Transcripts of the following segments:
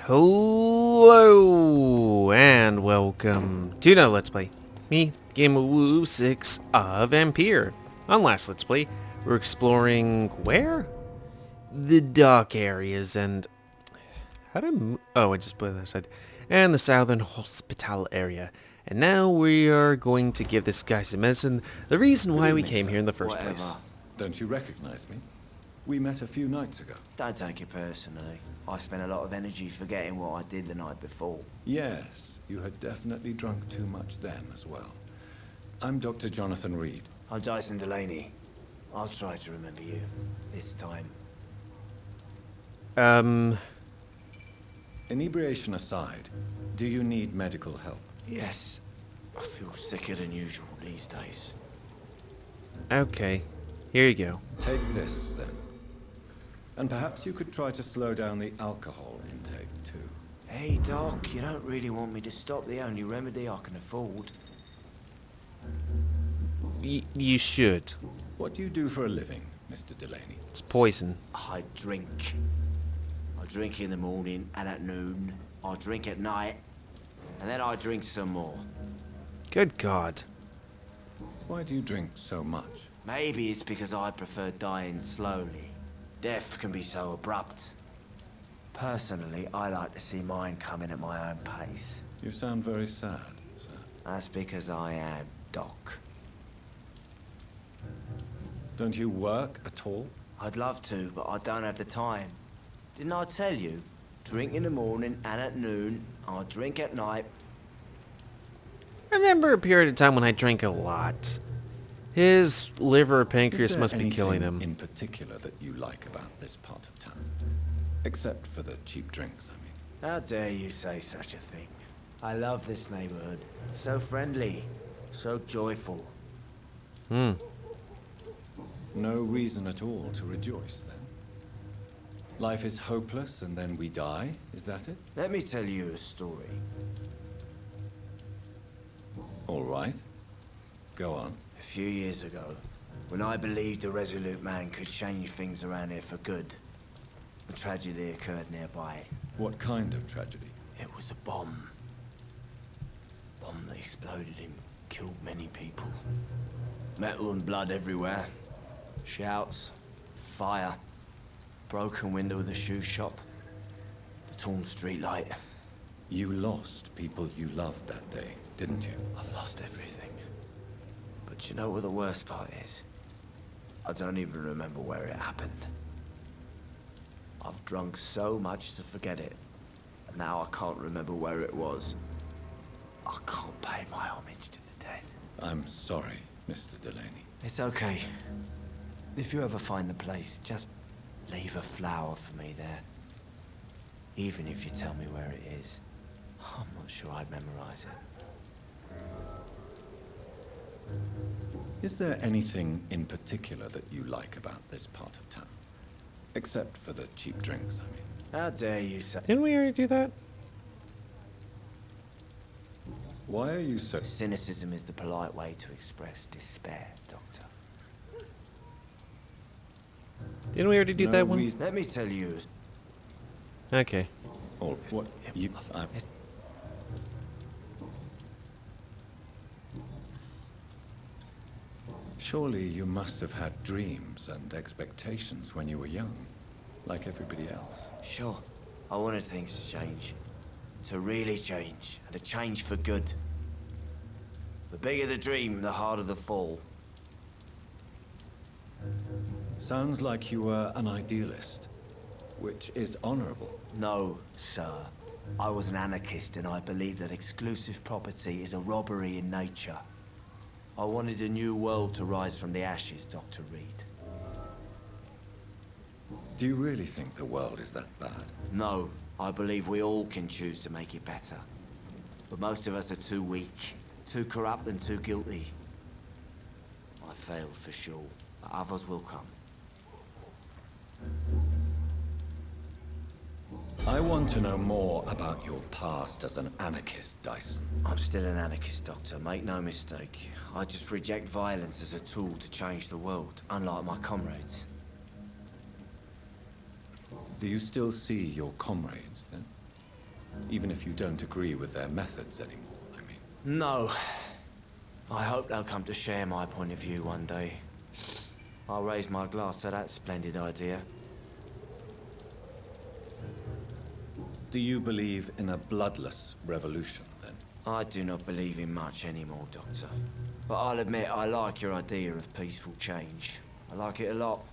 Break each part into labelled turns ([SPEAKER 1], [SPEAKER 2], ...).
[SPEAKER 1] Hello and welcome to another Let's Play. Me, GamerWolfSix of Vampyr. On last Let's Play, we're exploring where? The dock areas and how to I just put it on the side. And the southern hospital area. And now we are going to give this guy some medicine. The reason why we came here in the first place.
[SPEAKER 2] Don't you recognize me? We met a few nights ago.
[SPEAKER 3] Don't take it personally. I spent a lot of energy forgetting what I did the night before.
[SPEAKER 2] Yes, you had definitely drunk too much then as well. I'm Dr. Jonathan Reid.
[SPEAKER 3] I'm DYSON DELANEY. I'll try to remember you. This time.
[SPEAKER 2] Inebriation aside, do you need medical help?
[SPEAKER 3] Yes. I feel sicker than usual these days.
[SPEAKER 1] Okay, here you go.
[SPEAKER 2] Take this, then. And perhaps you could try to slow down the alcohol intake, too.
[SPEAKER 3] Hey, Doc, you don't really want me to stop the only remedy I can afford.
[SPEAKER 1] You should.
[SPEAKER 2] What do you do for a living, Mr. Delaney?
[SPEAKER 1] It's poison.
[SPEAKER 3] I drink. I drink in the morning and at noon. I drink at night. And then I drink some more.
[SPEAKER 1] Good God.
[SPEAKER 2] Why do you drink so much?
[SPEAKER 3] Maybe it's because I prefer dying slowly. Death can be so abrupt. Personally, I like to see mine coming at my own pace.
[SPEAKER 2] You sound very sad, sir.
[SPEAKER 3] That's because I am Doc.
[SPEAKER 2] Don't you work at all?
[SPEAKER 3] I'd love to, but I don't have the time. Didn't I tell you? Drink in the morning and at noon. I drink at night.
[SPEAKER 1] I remember a period of time when I drank a lot. His liver or pancreas must be killing him.
[SPEAKER 2] In particular that you like about this part of town? Except for the cheap drinks, I mean.
[SPEAKER 3] How dare you say such a thing? I love this neighborhood. So friendly. So joyful.
[SPEAKER 2] No reason at all to rejoice, then? Life is hopeless and then we die, is that it?
[SPEAKER 3] Let me tell you a story.
[SPEAKER 2] All right. Go on.
[SPEAKER 3] A few years ago, when I believed a resolute man could change things around here for good, a tragedy occurred nearby.
[SPEAKER 2] What kind of tragedy?
[SPEAKER 3] It was a bomb. Bomb that exploded and killed many people. Metal and blood everywhere. Shouts, fire, broken window of the shoe shop, the torn street light.
[SPEAKER 2] You lost people you loved that day, didn't you?
[SPEAKER 3] I've lost everything. But you know what the worst part is? I don't even remember where it happened. I've drunk so much to forget it. And now I can't remember where it was. I can't pay my homage to the dead.
[SPEAKER 2] I'm sorry, Mr. Delaney.
[SPEAKER 3] It's okay. If you ever find the place, just leave a flower for me there. Even if you tell me where it is. I'm not sure I'd memorize it.
[SPEAKER 2] Is there anything in particular that you like about this part of town? Except for the cheap drinks, I mean.
[SPEAKER 3] How dare you say...
[SPEAKER 1] Didn't we already do that?
[SPEAKER 2] Why are you so...
[SPEAKER 3] Cynicism is the polite way to express despair, Doctor.
[SPEAKER 1] Didn't we already do that one?
[SPEAKER 3] Let me tell you...
[SPEAKER 1] Okay.
[SPEAKER 2] Or what you... Surely you must have had dreams and expectations when you were young, like everybody else.
[SPEAKER 3] Sure. I wanted things to change. To really change, and to change for good. The bigger the dream, the harder the fall.
[SPEAKER 2] Sounds like you were an idealist, which is honorable.
[SPEAKER 3] No, sir. I was an anarchist, and I believed that exclusive property is a robbery in nature. I wanted a new world to rise from the ashes, Dr. Reid.
[SPEAKER 2] Do you really think the world is that bad?
[SPEAKER 3] No, I believe we all can choose to make it better. But most of us are too weak, too corrupt and too guilty. I failed for sure, but others will come.
[SPEAKER 2] I want to know more about your past as an anarchist, DYSON.
[SPEAKER 3] I'm still an anarchist, Doctor, make no mistake. I just reject violence as a tool to change the world, unlike my comrades.
[SPEAKER 2] Do you still see your comrades, then? Even if you don't agree with their methods anymore, I mean.
[SPEAKER 3] No. I hope they'll come to share my point of view one day. I'll raise my glass to that splendid idea.
[SPEAKER 2] Do you believe in a bloodless revolution, then?
[SPEAKER 3] I do not believe in much anymore, Doctor. But I'll admit I like your idea of peaceful change. I like it a lot.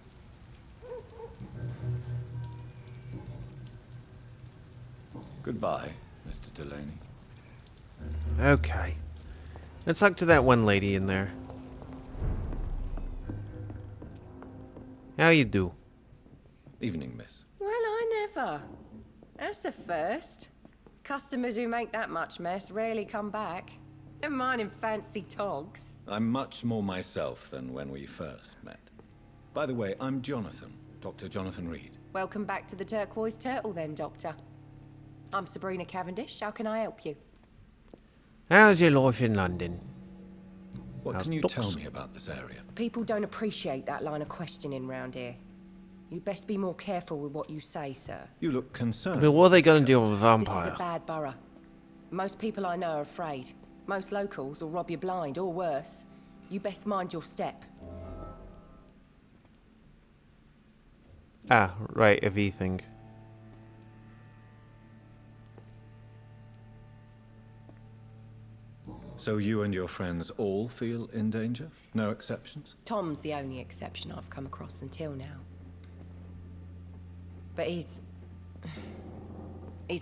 [SPEAKER 2] Goodbye, Mr. Delaney.
[SPEAKER 1] Okay. Let's talk to that one lady in there. How you do?
[SPEAKER 2] Evening, miss.
[SPEAKER 4] Well, I never. That's a first. Customers who make that much mess rarely come back. Never mind in fancy togs.
[SPEAKER 2] I'm much more myself than when we first met. By the way, I'm Jonathan, Dr. Jonathan Reid.
[SPEAKER 4] Welcome back to the Turquoise Turtle then, Doctor. I'm Sabrina Cavendish. How can I help you?
[SPEAKER 1] How's your life in London?
[SPEAKER 2] What
[SPEAKER 1] How's
[SPEAKER 2] can you
[SPEAKER 1] ducks?
[SPEAKER 2] tell me about this area?
[SPEAKER 4] People don't appreciate that line of questioning round here. You best be more careful with what you say, sir.
[SPEAKER 2] You look concerned.
[SPEAKER 1] But what are they going to do with a
[SPEAKER 4] This is
[SPEAKER 1] vampire?
[SPEAKER 4] a bad borough. Most people I know are afraid. Most locals will rob you blind, or worse. You best mind your step.
[SPEAKER 1] Ah, right, a V thing.
[SPEAKER 2] So you and your friends all feel in danger? No exceptions?
[SPEAKER 4] Tom's the only exception I've come across until now. But he's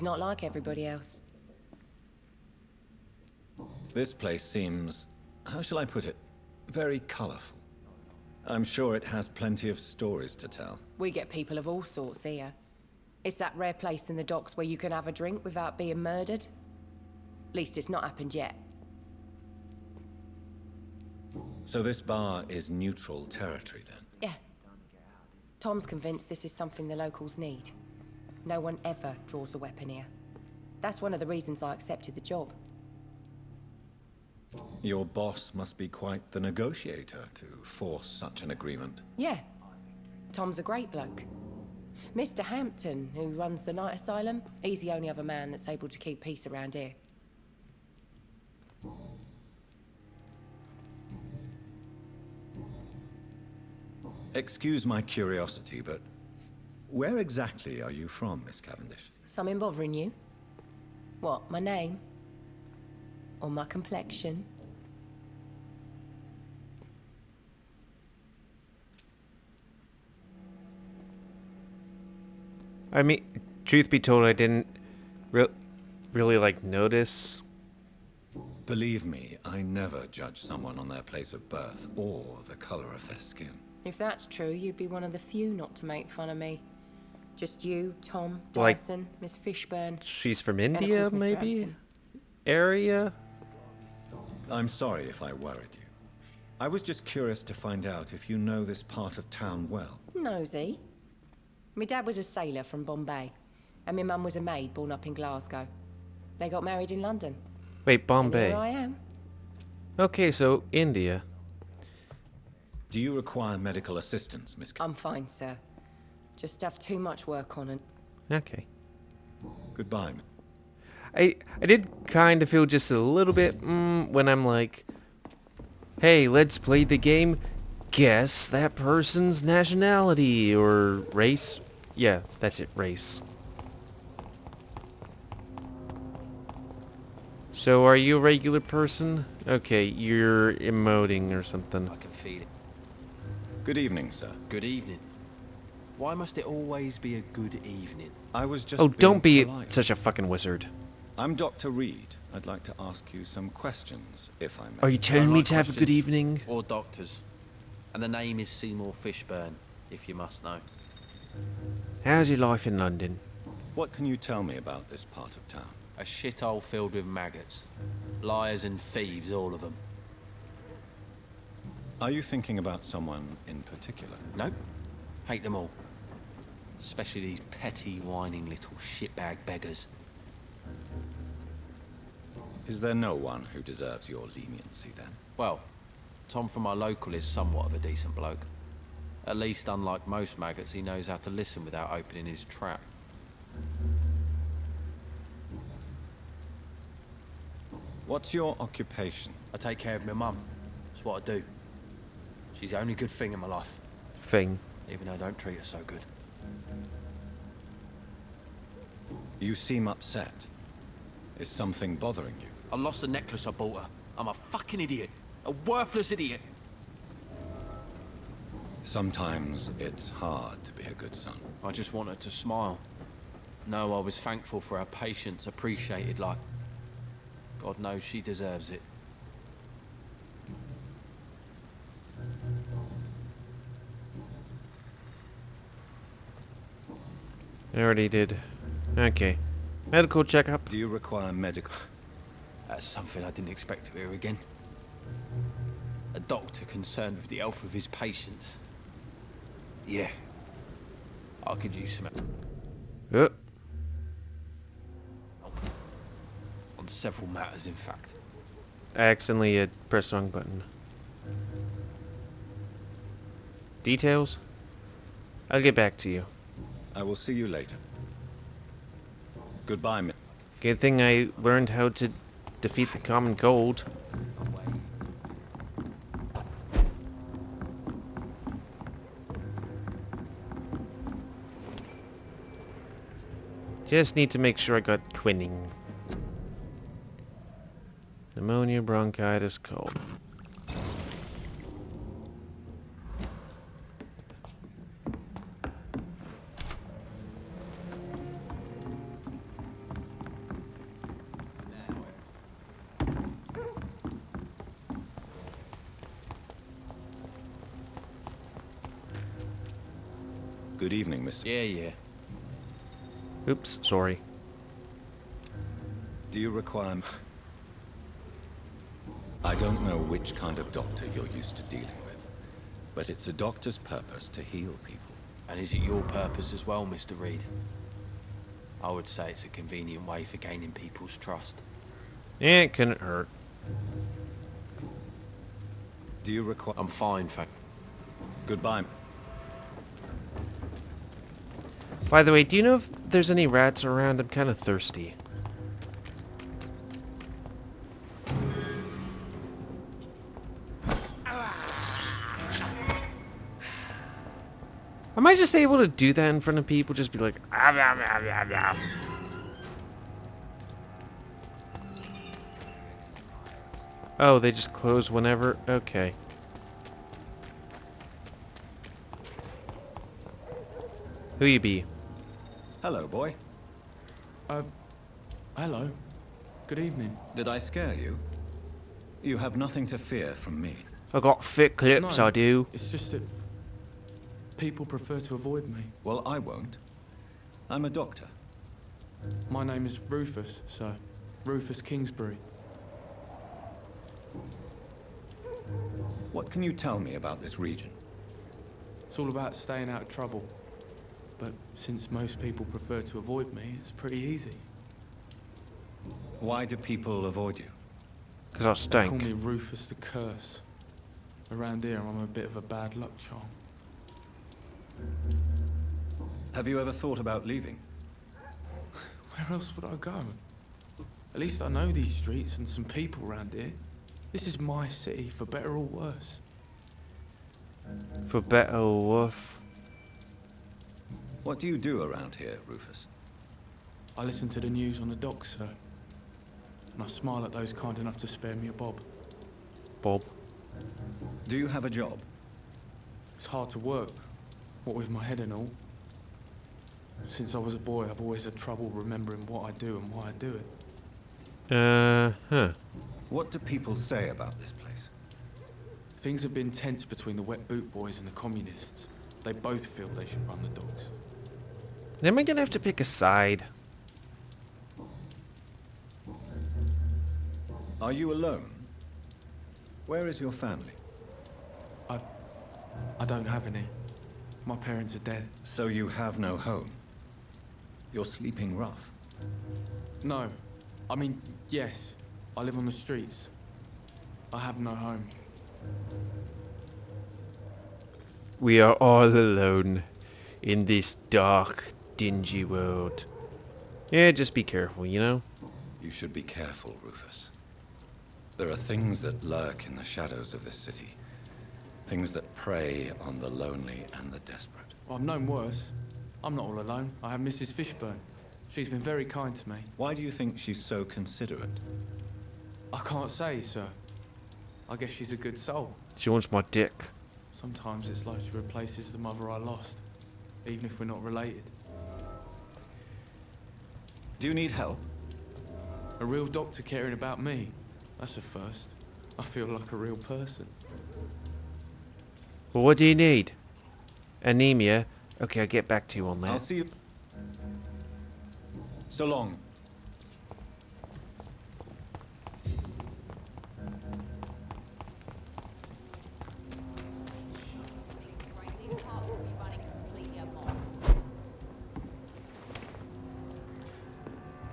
[SPEAKER 4] not like everybody else.
[SPEAKER 2] This place seems, how shall I put it, very colorful. I'm sure it has plenty of stories to tell.
[SPEAKER 4] We get people of all sorts here. It's that rare place in the docks where you can have a drink without being murdered. At least it's not happened yet.
[SPEAKER 2] So this bar is neutral territory then?
[SPEAKER 4] Yeah. Tom's convinced this is something the locals need. No one ever draws a weapon here. That's one of the reasons I accepted the job.
[SPEAKER 2] Your boss must be quite the negotiator to force such an agreement.
[SPEAKER 4] Yeah. Tom's a great bloke. Mr. Hampton, who runs the night asylum, he's the only other man that's able to keep peace around here.
[SPEAKER 2] Excuse my curiosity, but where exactly are you from, Miss Cavendish?
[SPEAKER 4] Something bothering you? What, my name? Or my complexion?
[SPEAKER 1] I mean, truth be told, I didn't really like notice.
[SPEAKER 2] Believe me, I never judge someone on their place of birth or the color of their skin.
[SPEAKER 4] If that's true, you'd be one of the few not to make fun of me. Just you, Tom,
[SPEAKER 1] Like-
[SPEAKER 4] Dyson, Miss Fishburne.
[SPEAKER 1] She's from
[SPEAKER 4] and of
[SPEAKER 1] India,
[SPEAKER 4] course, Mr.
[SPEAKER 1] maybe?
[SPEAKER 4] Hampton.
[SPEAKER 1] Area?
[SPEAKER 2] I'm sorry if I worried you. I was just curious to find out if you know this part of town well.
[SPEAKER 4] Nosy. My dad was a sailor from Bombay, and my mum was a maid born up in Glasgow. They got married in London.
[SPEAKER 1] Wait,
[SPEAKER 4] And
[SPEAKER 1] Bombay.
[SPEAKER 4] here I am.
[SPEAKER 1] Okay, so India.
[SPEAKER 2] Do you require medical assistance, Miss
[SPEAKER 4] I'm fine, sir. Just have too much work on and...
[SPEAKER 1] Okay.
[SPEAKER 2] Goodbye.
[SPEAKER 1] I did kind of feel just a little bit when I'm like, hey, let's play the game. Guess that person's nationality or race. Yeah, that's it, race. So are you a regular person? Okay, you're emoting or something.
[SPEAKER 5] I can feel it.
[SPEAKER 2] Good evening, sir.
[SPEAKER 5] Good evening. Why must it always be a good evening?
[SPEAKER 2] I was just
[SPEAKER 1] Oh, don't be
[SPEAKER 2] being polite.
[SPEAKER 1] such a fucking wizard.
[SPEAKER 2] I'm Dr. Reid. I'd like to ask you some questions, if I may.
[SPEAKER 1] Are you telling
[SPEAKER 5] Don't
[SPEAKER 1] me
[SPEAKER 5] like
[SPEAKER 1] to have a good
[SPEAKER 5] questions.
[SPEAKER 1] evening?
[SPEAKER 5] Or doctors. And the name is Seymour Fishburne, if you must know.
[SPEAKER 1] How's your life in London?
[SPEAKER 2] What can you tell me about this part of town?
[SPEAKER 5] A shithole filled with maggots. Liars and thieves, all of them.
[SPEAKER 2] Are you thinking about someone in particular?
[SPEAKER 5] Nope. Hate them all. Especially these petty, whining little shitbag beggars.
[SPEAKER 2] Is there no one who deserves your leniency, then?
[SPEAKER 5] Well, Tom from our local is somewhat of a decent bloke. At least, unlike most maggots, he knows how to listen without opening his trap.
[SPEAKER 2] What's your occupation?
[SPEAKER 5] I take care of my mum. That's what I do. She's the only good thing in my life,
[SPEAKER 1] Thing.
[SPEAKER 5] even though I don't treat her so good.
[SPEAKER 2] You seem upset. Is something bothering you?
[SPEAKER 5] I lost the necklace I bought her. I'm a fucking idiot. A worthless idiot.
[SPEAKER 2] Sometimes it's hard to be a good son.
[SPEAKER 5] I just want her to smile. No, I was thankful for her patience, appreciated like... God knows she deserves it.
[SPEAKER 1] I already did. Okay. Medical checkup.
[SPEAKER 2] Do you require medical?
[SPEAKER 5] That's something I didn't expect to hear again. A doctor concerned with the health of his patients. Yeah. I could use some... On several matters, in fact.
[SPEAKER 1] I accidentally pressed the wrong button. Details? I'll get back to you.
[SPEAKER 2] I will see you later. Goodbye, mi-
[SPEAKER 1] Good thing I learned how to defeat the common cold. Just need to make sure I got quinine. Pneumonia, bronchitis, cold.
[SPEAKER 2] Good evening, Mr.
[SPEAKER 5] Yeah.
[SPEAKER 1] Oops, sorry.
[SPEAKER 2] Do you require... I don't know which kind of doctor you're used to dealing with, but it's a doctor's purpose to heal people.
[SPEAKER 5] And is it your purpose as well, Mr. Reid? I would say it's a convenient way for gaining people's trust.
[SPEAKER 1] Yeah, it couldn't hurt.
[SPEAKER 2] Do you require...
[SPEAKER 5] I'm fine, thank...
[SPEAKER 2] Goodbye.
[SPEAKER 1] By the way, do you know if there's any rats around? I'm kind of thirsty. Am I just able to do that in front of people? Just be like, ah, blah, blah, blah, blah. Oh, they just close whenever? Okay. Who you be?
[SPEAKER 2] Hello, boy.
[SPEAKER 6] Hello. Good evening.
[SPEAKER 2] Did I scare you? You have nothing to fear from me.
[SPEAKER 1] I got thick clips,
[SPEAKER 6] No,
[SPEAKER 1] I do.
[SPEAKER 6] It's just that people prefer to avoid me.
[SPEAKER 2] Well, I won't. I'm a doctor.
[SPEAKER 6] My name is Rufus, sir. Rufus Kingsbury.
[SPEAKER 2] What can you tell me about this region?
[SPEAKER 6] It's all about staying out of trouble. But since most people prefer to avoid me, it's pretty easy.
[SPEAKER 2] Why do people avoid you?
[SPEAKER 1] Because I
[SPEAKER 6] They call
[SPEAKER 1] stink.
[SPEAKER 6] me Rufus the Curse. Around here, I'm a bit of a bad luck charm.
[SPEAKER 2] Have you ever thought about leaving?
[SPEAKER 6] Where else would I go? At least I know these streets and some people around here. This is my city, for better or worse.
[SPEAKER 1] For better or worse.
[SPEAKER 2] What do you do around here, Rufus?
[SPEAKER 6] I listen to the news on the docks, sir. And I smile at those kind enough to spare me a bob.
[SPEAKER 1] Bob.
[SPEAKER 2] Do you have a job?
[SPEAKER 6] It's hard to work, what with my head and all. Since I was a boy, I've always had trouble remembering what I do and why I do it.
[SPEAKER 1] Huh.
[SPEAKER 2] What do people say about this place?
[SPEAKER 6] Things have been tense between the wet boot boys and the communists. They both feel they should run the docks.
[SPEAKER 1] Am I gonna have to pick a side?
[SPEAKER 2] Are you alone? Where is your family?
[SPEAKER 6] I don't have any. My parents are dead.
[SPEAKER 2] So you have no home? You're sleeping rough.
[SPEAKER 6] No. I mean, yes. I live on the streets. I have no home.
[SPEAKER 1] We are all alone in this dark, dingy world. Yeah, just be careful, you know?
[SPEAKER 2] You should be careful, Rufus. There are things that lurk in the shadows of this city. Things that prey on the lonely and the desperate.
[SPEAKER 6] I've known worse. I'm not all alone. I have Mrs. Fishburne. She's been very kind to me.
[SPEAKER 2] Why do you think she's so considerate?
[SPEAKER 6] I can't say, sir. I guess she's a good soul.
[SPEAKER 1] She wants my dick.
[SPEAKER 6] Sometimes it's like she replaces the mother I lost, even if we're not related.
[SPEAKER 2] Do you need help?
[SPEAKER 6] A real doctor caring about me. That's a first. I feel like a real person.
[SPEAKER 1] Well, what do you need? Anemia? Okay, I'll get back to you on that.
[SPEAKER 2] I'll see you. So long.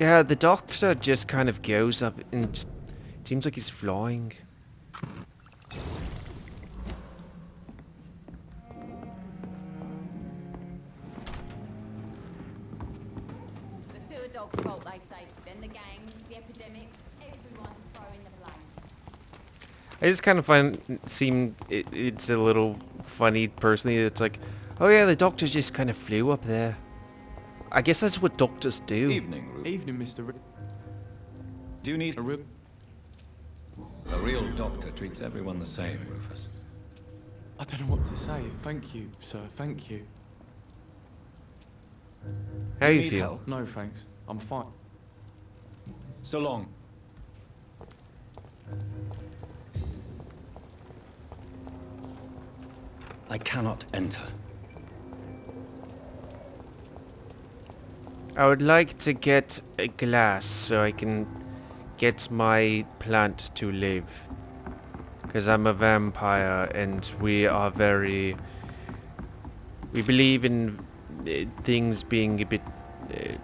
[SPEAKER 1] Yeah, the doctor just kind of goes up and just seems like he's flying.
[SPEAKER 7] The sewer dog's fault, they say. Then the gangs, the epidemics, everyone's throwing the blame.
[SPEAKER 1] I just kind of find it's a little funny personally. It's like, oh yeah, the doctor just kind of flew up there. I guess that's what doctors do.
[SPEAKER 2] Evening, Rufus.
[SPEAKER 6] Evening, Mr. Reid.
[SPEAKER 2] Do you need
[SPEAKER 6] A real...
[SPEAKER 2] A real doctor treats everyone the same, Rufus.
[SPEAKER 6] I don't know what to say. Thank you, sir. Thank you.
[SPEAKER 1] How
[SPEAKER 2] Do
[SPEAKER 1] you
[SPEAKER 2] need
[SPEAKER 1] feel?
[SPEAKER 2] help?
[SPEAKER 6] No, thanks. I'm fine.
[SPEAKER 2] So long. I cannot enter.
[SPEAKER 1] I would like to get a glass so I can get my plant to live. Because I'm a vampire and we are very... We believe in things being a bit... I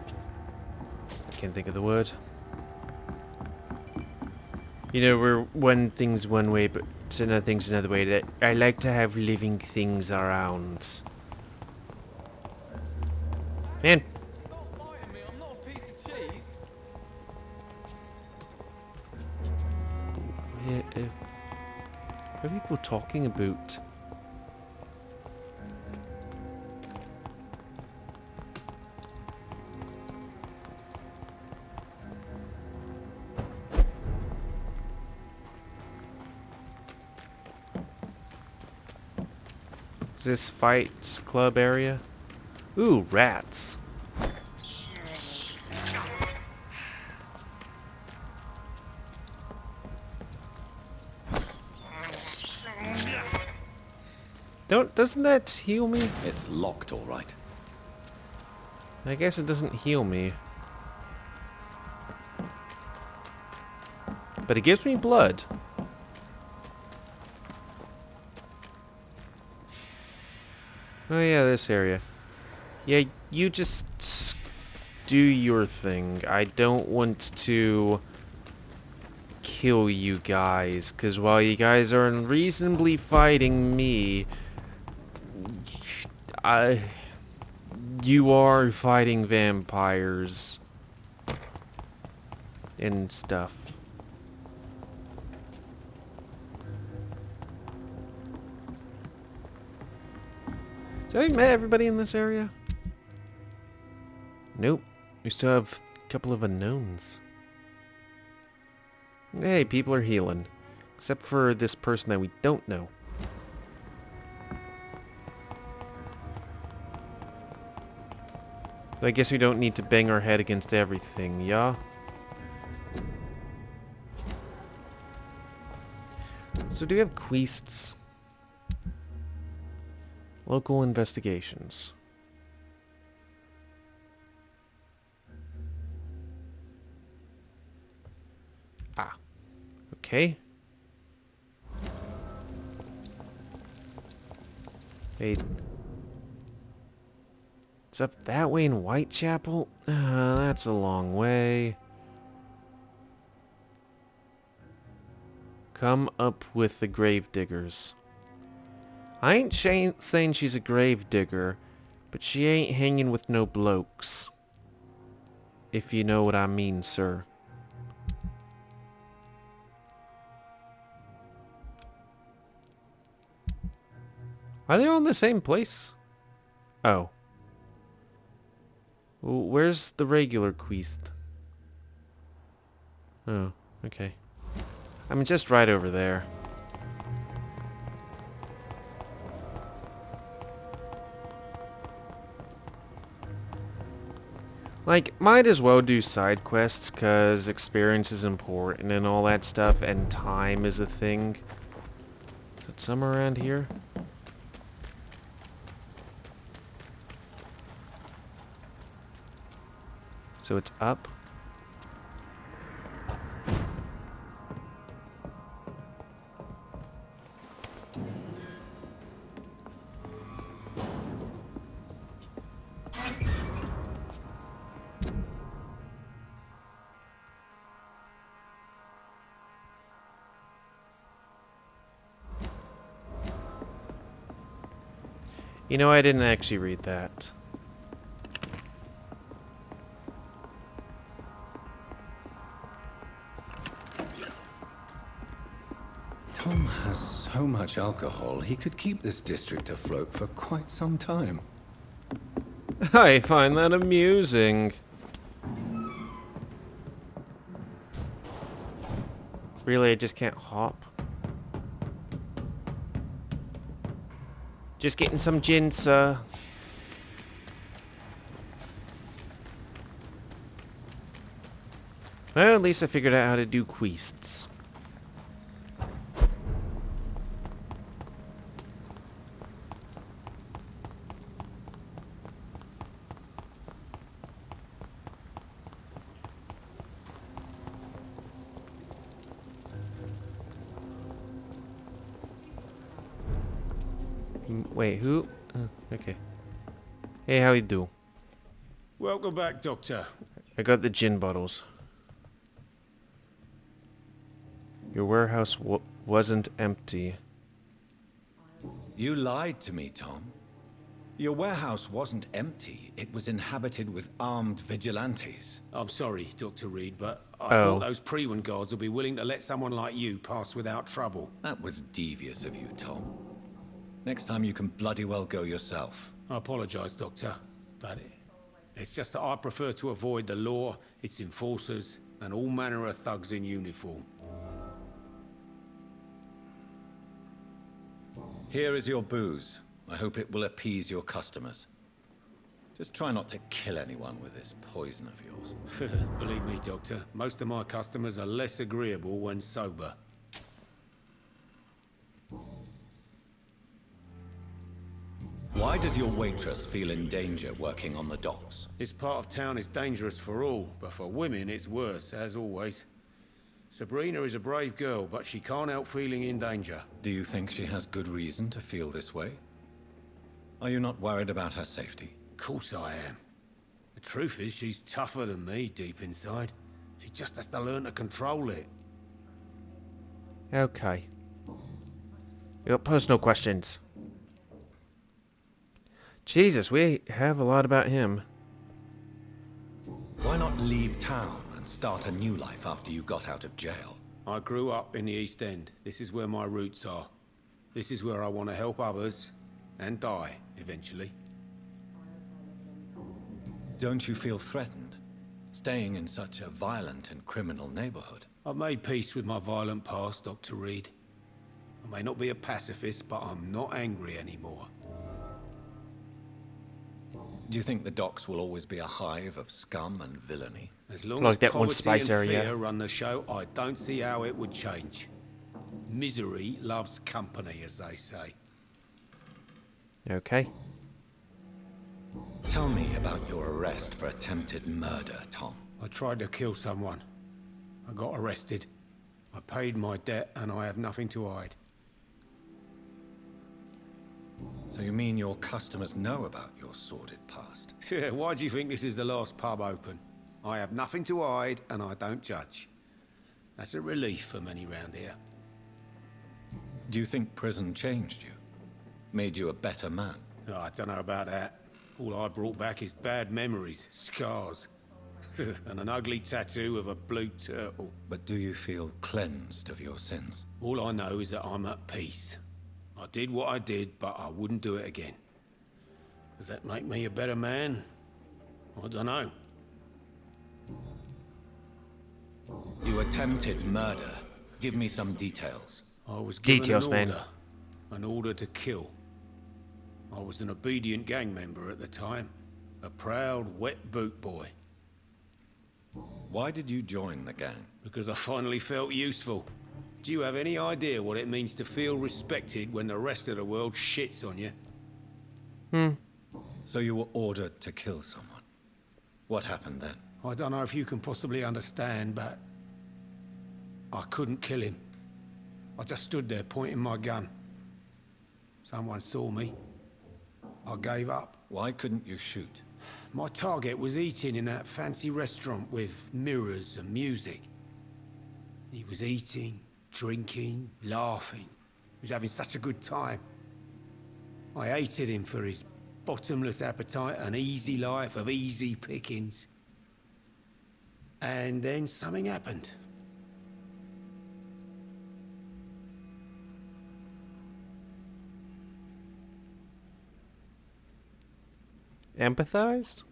[SPEAKER 1] can't think of the word. You know, we're one thing's one way, but another thing's another way. That I like to have living things around. Man.
[SPEAKER 5] Stop biting me, I'm not a piece of cheese.
[SPEAKER 1] Yeah, what are people talking about? Is this fights club area? Ooh, rats. Doesn't that heal me?
[SPEAKER 2] It's locked, all right.
[SPEAKER 1] I guess it doesn't heal me. But it gives me blood. Oh yeah, this area. Yeah, you just do your thing. I don't want to kill you guys, because while you guys are unreasonably fighting me, you are fighting vampires and stuff. So I met everybody in this area? Nope. We still have a couple of unknowns. Hey, people are healing. Except for this person that we don't know. I guess we don't need to bang our head against everything, yeah? So do we have quests? Local investigations. Ah. Okay. Hey. It's up that way in Whitechapel? That's a long way. Come up with the gravediggers. I ain't saying she's a gravedigger, but she ain't hanging with no blokes. If you know what I mean, sir. Are they all in the same place? Oh. Well, where's the regular quest? Oh, okay. I mean, just right over there. Like, might as well do side quests, cause experience is important and all that stuff, and time is a thing. Is it somewhere around here? So it's up. You know, I didn't actually read that.
[SPEAKER 2] Tom has so much alcohol, he could keep this district afloat for quite some time.
[SPEAKER 1] I find that amusing. Really, I just can't hop? Just getting some gin, sir. Well, at least I figured out how to do quests. Wait, who? Okay. Hey, how you do?
[SPEAKER 8] Welcome back, Doctor.
[SPEAKER 1] I got the gin bottles. Your warehouse wasn't empty.
[SPEAKER 2] You lied to me, Tom. Your warehouse wasn't empty. It was inhabited with armed vigilantes.
[SPEAKER 8] I'm sorry, Dr. Reid, but I
[SPEAKER 1] Oh.
[SPEAKER 8] thought those Pre-Wen guards would be willing to let someone like you pass without trouble.
[SPEAKER 2] That was devious of you, Tom. Next time you can bloody well go yourself.
[SPEAKER 8] I apologise, Doctor, but it's just that I prefer to avoid the law, its enforcers, and all manner of thugs in uniform.
[SPEAKER 2] Here is your booze. I hope it will appease your customers. Just try not to kill anyone with this poison of yours.
[SPEAKER 8] Believe me, Doctor, most of my customers are less agreeable when sober.
[SPEAKER 2] Why does your waitress feel in danger working on the docks?
[SPEAKER 8] This part of town is dangerous for all, but for women it's worse, as always. Sabrina is a brave girl, but she can't help feeling in danger.
[SPEAKER 2] Do you think she has good reason to feel this way? Are you not worried about her safety?
[SPEAKER 8] Of course I am. The truth is, she's tougher than me deep inside. She just has to learn to control it.
[SPEAKER 1] Okay. You got personal questions. Jesus, we have a lot about him.
[SPEAKER 2] Why not leave town and start a new life after you got out of jail?
[SPEAKER 8] I grew up in the East End. This is where my roots are. This is where I want to help others and die, eventually.
[SPEAKER 2] Don't you feel threatened, staying in such a violent and criminal neighborhood?
[SPEAKER 8] I've made peace with my violent past, Dr. Reid. I may not be a pacifist, but I'm not angry anymore.
[SPEAKER 2] Do you think the docks will always be a hive of scum and villainy?
[SPEAKER 8] As long
[SPEAKER 1] Like
[SPEAKER 8] as
[SPEAKER 1] that one
[SPEAKER 8] poverty
[SPEAKER 1] spice
[SPEAKER 8] and
[SPEAKER 1] area.
[SPEAKER 8] fear run the show, I don't see how it would change. Misery loves company, as they say.
[SPEAKER 1] Okay.
[SPEAKER 2] Tell me about your arrest for attempted murder, Tom.
[SPEAKER 8] I tried to kill someone. I got arrested. I paid my debt and I have nothing to hide.
[SPEAKER 2] So you mean your customers know about your sordid past?
[SPEAKER 8] Yeah, why do you think this is the last pub open? I have nothing to hide and I don't judge. That's a relief for many round here.
[SPEAKER 2] Do you think prison changed you? Made you a better man?
[SPEAKER 8] Oh, I don't know about that. All I brought back is bad memories, scars, and an ugly tattoo of a blue turtle.
[SPEAKER 2] But do you feel cleansed of your sins?
[SPEAKER 8] All I know is that I'm at peace. I did what I did, but I wouldn't do it again. Does that make me a better man? I don't know.
[SPEAKER 2] You attempted murder. Give me some details.
[SPEAKER 8] I was given
[SPEAKER 1] Details,
[SPEAKER 8] an
[SPEAKER 1] man.
[SPEAKER 8] order. An order to kill. I was an obedient gang member at the time. A proud, wet boot boy.
[SPEAKER 2] Why did you join the gang?
[SPEAKER 8] Because I finally felt useful. Do you have any idea what it means to feel respected when the rest of the world shits on you?
[SPEAKER 2] So you were ordered to kill someone. What happened then?
[SPEAKER 8] I don't know if you can possibly understand, but I couldn't kill him. I just stood there pointing my gun. Someone saw me. I gave up.
[SPEAKER 2] Why couldn't you shoot?
[SPEAKER 8] My target was eating in that fancy restaurant with mirrors and music. He was eating, drinking, laughing. He was having such a good time. I hated him for his bottomless appetite and easy life of easy pickings. And then something happened.
[SPEAKER 1] Empathized?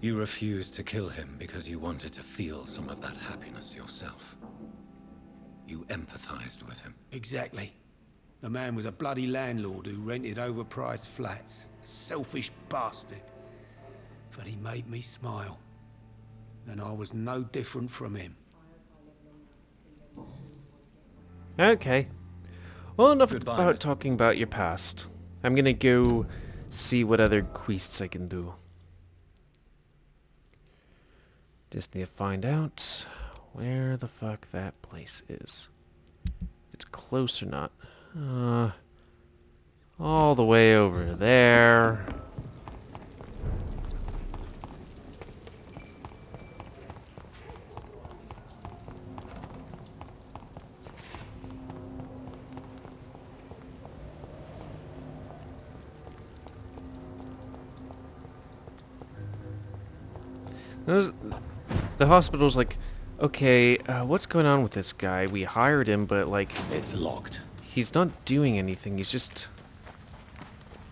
[SPEAKER 2] You refused to kill him because you wanted to feel some of that happiness yourself. You empathized with him.
[SPEAKER 8] Exactly. The man was a bloody landlord who rented overpriced flats. A selfish bastard. But he made me smile. And I was no different from him.
[SPEAKER 1] Okay. Well, enough
[SPEAKER 2] Goodbye,
[SPEAKER 1] about
[SPEAKER 2] Mr.
[SPEAKER 1] talking about your past. I'm gonna go see what other quests I can do. Just need to find out where the fuck that place is. If it's close or not. All the way over there. The hospital's like, okay, what's going on with this guy? We hired him, but like,
[SPEAKER 2] It's locked.
[SPEAKER 1] he's not doing anything. He's just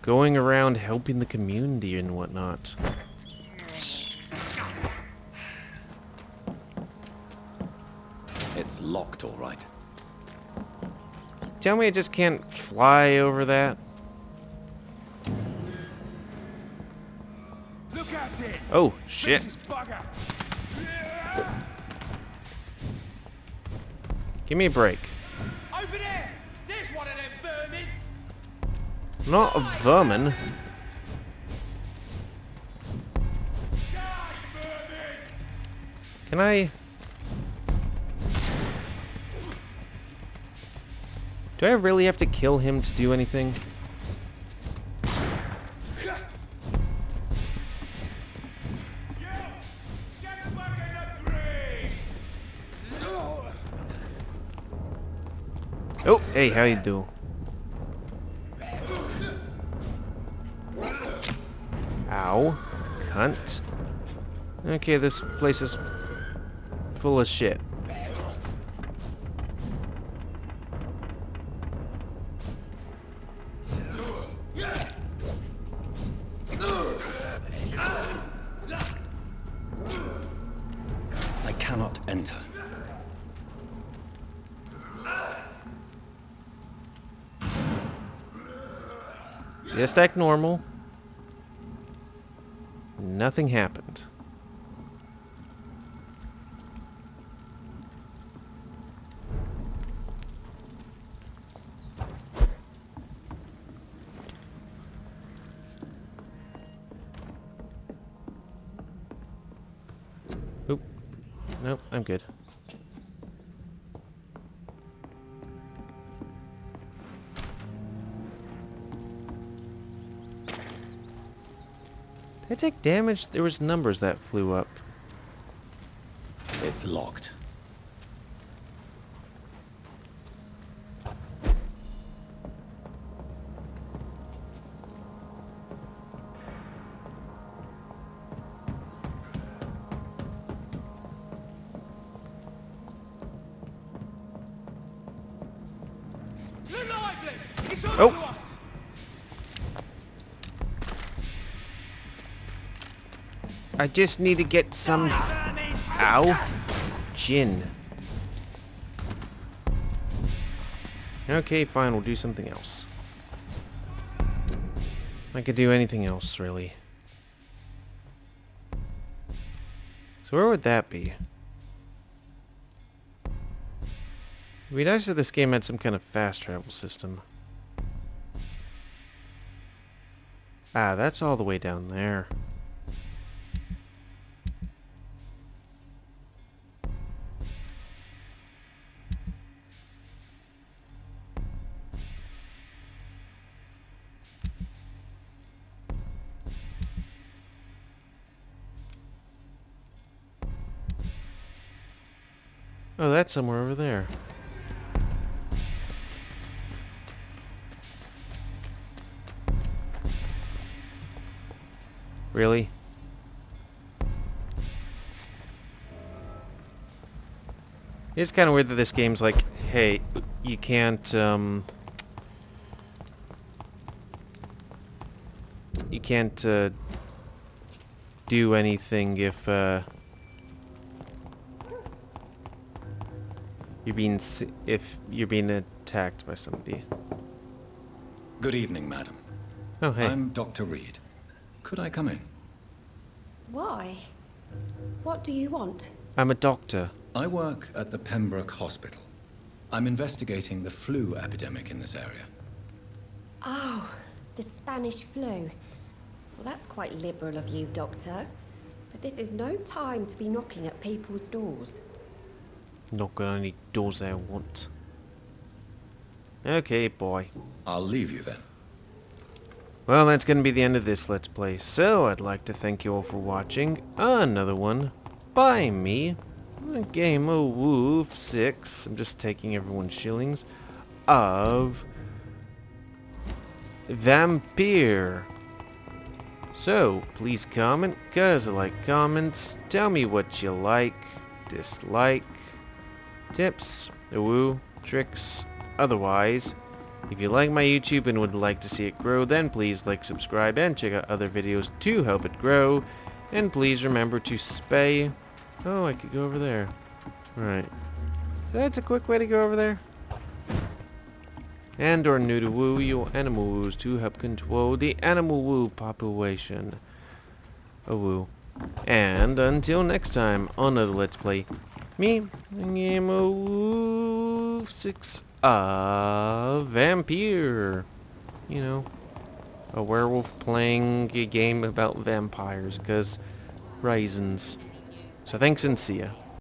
[SPEAKER 1] going around helping the community and whatnot.
[SPEAKER 2] It's locked, all right.
[SPEAKER 1] Tell me I just can't fly over that?
[SPEAKER 9] Look at it!
[SPEAKER 1] Oh, shit.
[SPEAKER 9] This is bugger!
[SPEAKER 1] Give me a break.
[SPEAKER 9] Over there! There's one of them vermin!
[SPEAKER 1] Not a vermin.
[SPEAKER 9] Die, vermin!
[SPEAKER 1] Can I... Do I really have to kill him to do anything?
[SPEAKER 9] Get back in the grave!
[SPEAKER 1] Oh, hey, how you do? Ow. Cunt. Okay, this place is full of shit.
[SPEAKER 2] I cannot enter.
[SPEAKER 1] Just act normal. Nothing happened. Oop. Nope, I'm good. Did I take damage? There was numbers that flew up.
[SPEAKER 2] It's locked.
[SPEAKER 9] Look lively! It's on
[SPEAKER 1] Oh.
[SPEAKER 9] to us.
[SPEAKER 1] I just need to get some... Ow. Gin. Okay, fine, we'll do something else. I could do anything else, really. So where would that be? It'd be nice if this game had some kind of fast travel system. Ah, that's all the way down there. Oh, that's somewhere over there. Really? It's kind of weird that this game's like, hey, you can't, you can't, do anything if, if you're being attacked by somebody.
[SPEAKER 2] Good evening, madam.
[SPEAKER 1] Oh, hey.
[SPEAKER 2] I'm Dr. Reid. Could I come in?
[SPEAKER 10] Why? What do you want?
[SPEAKER 1] I'm a doctor.
[SPEAKER 2] I work at the Pembroke Hospital. I'm investigating the flu epidemic in this area.
[SPEAKER 10] Oh, the Spanish flu. Well, that's quite liberal of you, Doctor. But this is no time to be knocking at people's doors.
[SPEAKER 1] Not got any doors I want. Okay, boy.
[SPEAKER 2] I'll leave you then.
[SPEAKER 1] Well, that's going to be the end of this Let's Play. So, I'd like to thank you all for watching another one by me, GamerWolfSix. I'm just taking everyone's shillings of Vampyr. So, please comment, because I like comments. Tell me what you like, dislike, tips, woo, tricks, otherwise. If you like my YouTube and would like to see it grow, then please like, subscribe, and check out other videos to help it grow. And please remember to spay. Oh, I could go over there. Right. So that's a quick way to go over there. And or new to woo your animal woos to help control the animal woo population. A woo. And until next time on another Let's Play, me, GamerWolfSix, a Vampyr. You know, a werewolf playing a game about vampires, because reasons. So thanks and see ya.